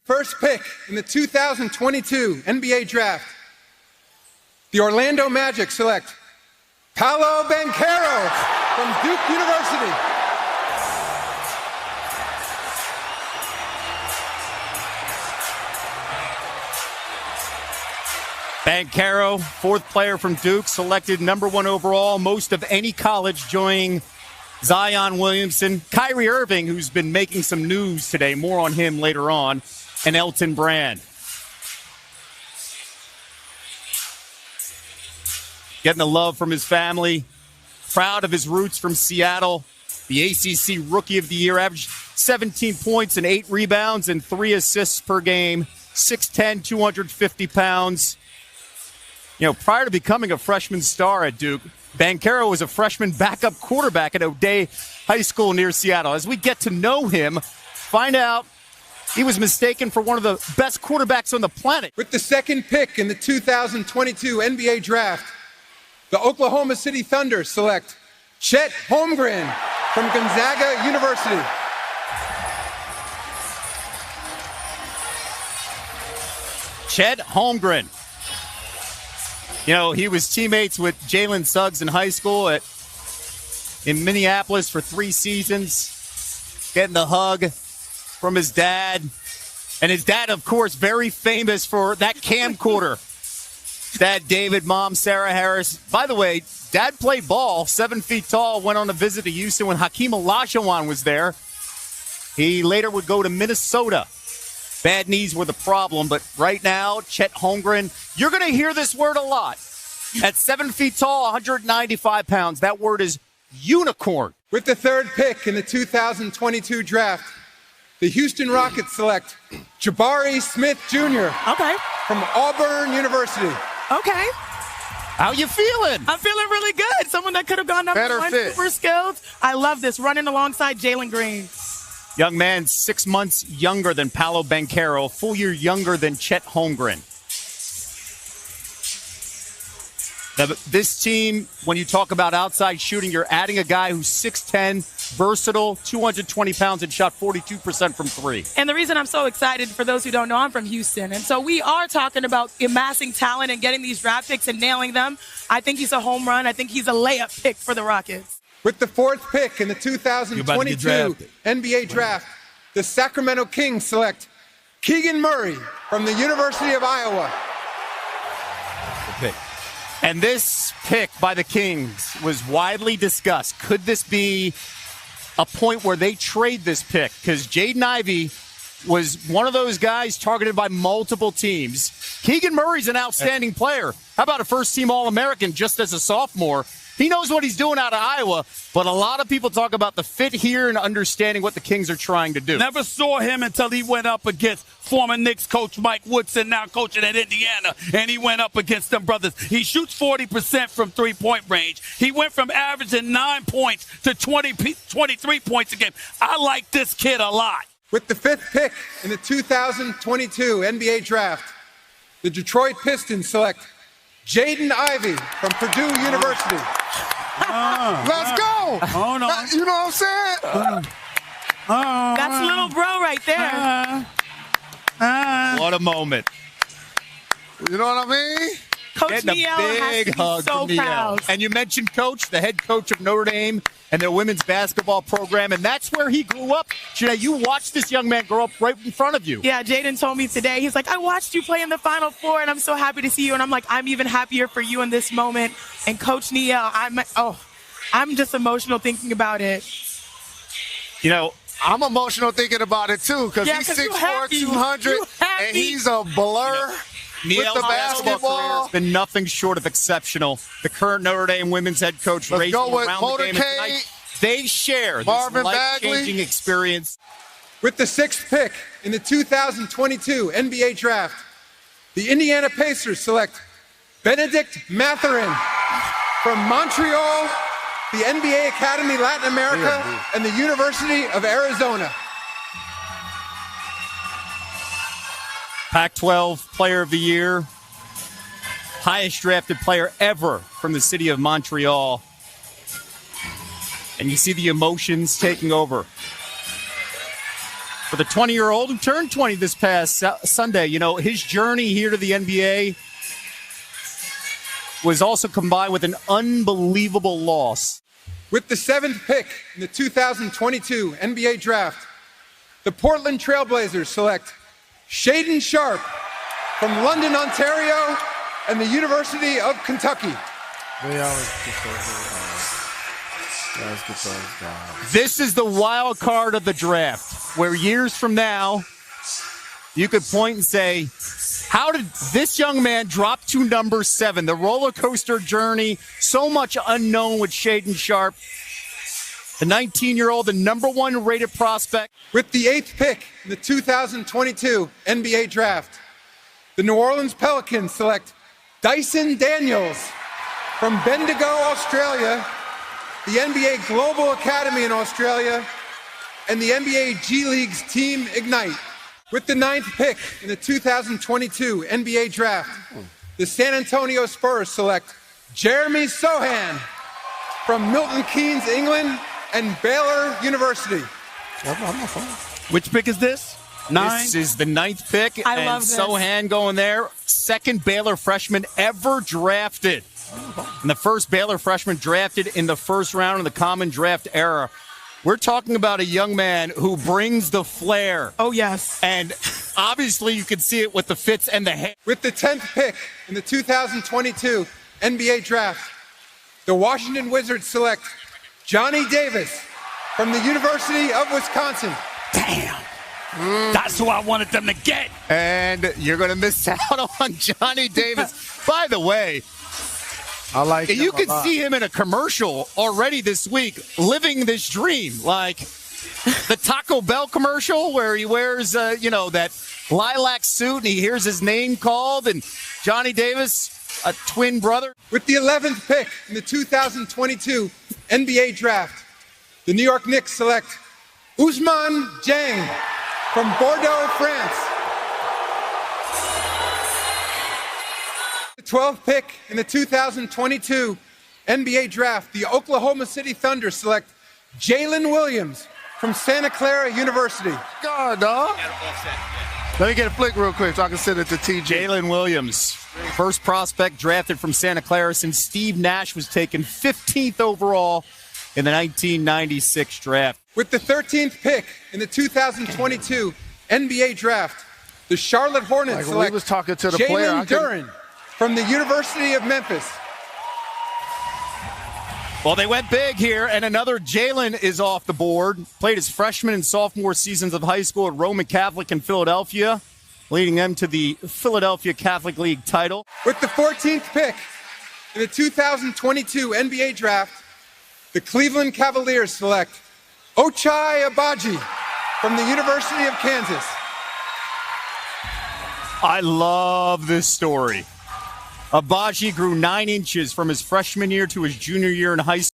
First pick in the 2022 NBA Draft, the Orlando Magic select Paolo Banchero from Duke University. Banchero, fourth player from Duke, selected number 1 overall, most of any college, joining Zion Williamson, Kyrie Irving, who's been making some news today, more on him later on, and Elton Brand. Getting the love from his family, proud of his roots from Seattle. The ACC Rookie of the Year, averaged 17 points and 8 rebounds and 3 assists per game, 6'10", 250 pounds. You know, prior to becoming a freshman star at Duke, Banchero was a freshman backup quarterback at O'Day High School near Seattle. As we get to know him, find out he was mistaken for one of the best quarterbacks on the planet. With the second pick in the 2022 NBA Draft, the Oklahoma City Thunder select Chet Holmgren from Gonzaga University. Chet Holmgren. You know, he was teammates with Jalen Suggs in high school in Minneapolis for 3 seasons, getting the hug from his dad. And his dad, of course, very famous for that camcorder. Dad David, mom Sarah Harris. By the way, dad played ball, 7 feet tall, went on a visit to Houston when Hakeem Olajuwon was there. He later would go to Minnesota. Bad knees were the problem, but right now, Chet Holmgren, you're going to hear this word a lot. At 7 feet tall, 195 pounds, that word is unicorn. With the third pick in the 2022 Draft, the Houston Rockets select Jabari Smith Jr. From Auburn University. Okay. How you feeling? I'm feeling really good. Someone that could have gone number 1, super skilled. I love this, running alongside Jalen Green. Young man, 6 months younger than Paolo Banchero, full year younger than Chet Holmgren. Now, this team, when you talk about outside shooting, you're adding a guy who's 6'10", versatile, 220 pounds, and shot 42% from 3. And the reason I'm so excited, for those who don't know, I'm from Houston. And so we are talking about amassing talent and getting these draft picks and nailing them. I think he's a home run. I think he's a layup pick for the Rockets. With the fourth pick in the 2022 NBA Draft, the Sacramento Kings select Keegan Murray from the University of Iowa. Okay. And this pick by the Kings was widely discussed. Could this be a point where they trade this pick? Because Jaden Ivey was one of those guys targeted by multiple teams. Keegan Murray's an outstanding player. How about a first-team All-American just as a sophomore? He knows what he's doing out of Iowa, but a lot of people talk about the fit here and understanding what the Kings are trying to do. Never saw him until he went up against former Knicks coach Mike Woodson, now coaching at Indiana, and he went up against them brothers. He shoots 40% from three-point range. He went from averaging 9 points to 23 points a game. I like this kid a lot. With the fifth pick in the 2022 NBA Draft, the Detroit Pistons select Jaden Ivey from Purdue University. Let's go. Oh, no. You know what I'm saying? That's little bro right there. What a moment. You know what I mean? Coach Niel has to be so proud. And you mentioned Coach, the head coach of Notre Dame and their women's basketball program, and that's where he grew up. Janae, you watched this young man grow up right in front of you. Yeah, Jaden told me today, he's like, I watched you play in the Final Four, and I'm so happy to see you. And I'm like, I'm even happier for you in this moment. And Coach Niel, I'm just emotional thinking about it. You know, I'm emotional thinking about it, too, because he's 6'4", 200, and he's a blur. Niel's basketball career has been nothing short of exceptional. The current Notre Dame women's head coach racing around the game tonight. They share this life-changing experience. With the sixth pick in the 2022 NBA Draft, the Indiana Pacers select Benedict Mathurin from Montreal, the NBA Academy Latin America, and the University of Arizona. Pac-12 Player of the Year, highest drafted player ever from the city of Montreal. And you see the emotions taking over For the 20-year-old who turned 20 this past Sunday, you know, his journey here to the NBA was also combined with an unbelievable loss. With the 7th pick in the 2022 NBA Draft, the Portland Trailblazers select Shaedon Sharpe from London, Ontario, and the University of Kentucky. They always get those guys. This is the wild card of the draft, where years from now, you could point and say, how did this young man drop to number 7? The roller coaster journey, so much unknown with Shaedon Sharpe. The 19-year-old, the number 1 rated prospect. With the 8th pick in the 2022 NBA Draft, the New Orleans Pelicans select Dyson Daniels from Bendigo, Australia, the NBA Global Academy in Australia, and the NBA G League's Team Ignite. With the 9th pick in the 2022 NBA Draft, the San Antonio Spurs select Jeremy Sohan from Milton Keynes, England, and Baylor University. Which pick is this? 9? This is the 9th pick. I love this. Sohan going there. Second Baylor freshman ever drafted. And the first Baylor freshman drafted in the first round of the common draft era. We're talking about a young man who brings the flair. Oh, yes. And obviously you can see it with the fits and the hair. With the 10th pick in the 2022 NBA Draft, the Washington Wizards select Johnny Davis from the University of Wisconsin. Damn. That's who I wanted them to get. And you're going to miss out on Johnny Davis. By the way, I like you can see him in a commercial already this week, living this dream. Like the Taco Bell commercial where he wears, that lilac suit and he hears his name called, and Johnny Davis, a twin brother. With the 11th pick in the 2022 NBA Draft, the New York Knicks select Ousmane Dieng from Bordeaux, France. The 12th pick in the 2022 NBA Draft, the Oklahoma City Thunder select Jalen Williams from Santa Clara University. God, dog. Let me get a flick real quick so I can send it to TJ. Jalen Williams, first prospect drafted from Santa Clara since Steve Nash was taken 15th overall in the 1996 draft. With the 13th pick in the 2022 NBA Draft, the Charlotte Hornets select was talking to the player, Jalen Duren from the University of Memphis. Well, they went big here, and another Jalen is off the board. Played his freshman and sophomore seasons of high school at Roman Catholic in Philadelphia, leading them to the Philadelphia Catholic League title. With the 14th pick in the 2022 NBA Draft, the Cleveland Cavaliers select Ochai Agbaji from the University of Kansas. I love this story. Agbaji grew 9 inches from his freshman year to his junior year in high school.